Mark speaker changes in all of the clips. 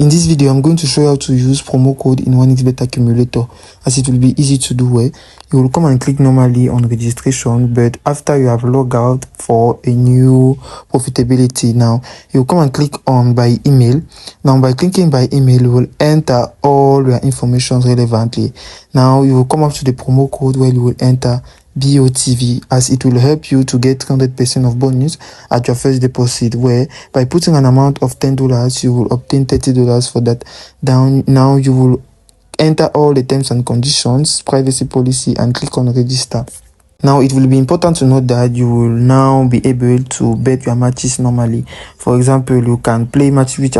Speaker 1: In this video, I'm going to show you how to use promo code in 1xbet Accumulator, as it will be easy to do. You will come and click normally on registration, but after you have logged out for a new profitability, now you will come and click on by email. Now by clicking by email, you will enter all your information relevantly. Now you will come up to the promo code where you will enter BOTV, as it will help you to get 100% of bonus at your first deposit, where by putting an amount of $10 you will obtain $30 for that. Now you will enter all the terms and conditions, privacy policy, and click on register. Now it will be important to note that you will now be able to bet your matches normally. For example, you can play matches which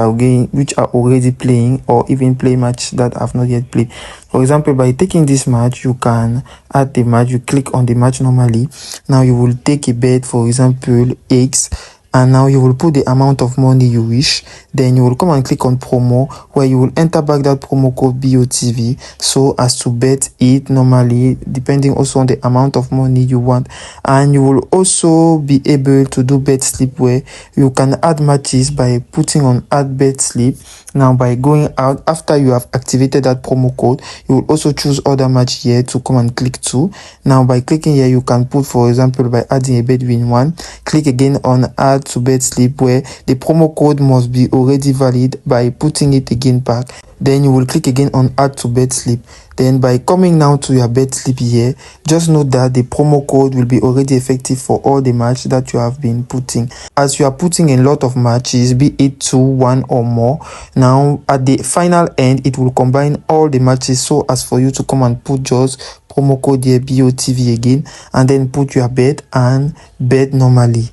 Speaker 1: are already playing, or even play matches that have not yet played. For example, by taking this match, you can add the match. You click on the match normally. Now you will take a bet, for example X, and now you will put the amount of money you wish. Then you will come and click on promo, where you will enter back that promo code BOTV so as to bet it normally, depending also on the amount of money you want. And you will also be able to do bet slip, where you can add matches by putting on add bet slip. Now by going out after you have activated that promo code, you will also choose other match here to come and click to. Now by clicking here, you can put, for example, by adding a bet win one, click again on add to bet slip, where the promo code must be already valid. By putting it again back, then you will click again on add to bet slip. Then by coming now to your bet slip here, just note that the promo code will be already effective for all the matches that you have been putting. As you are putting a lot of matches, be it 2, 1 or more, now at the final end it will combine all the matches so as for you to come and put just promo code here BOTV again, and then put your bet and bet normally.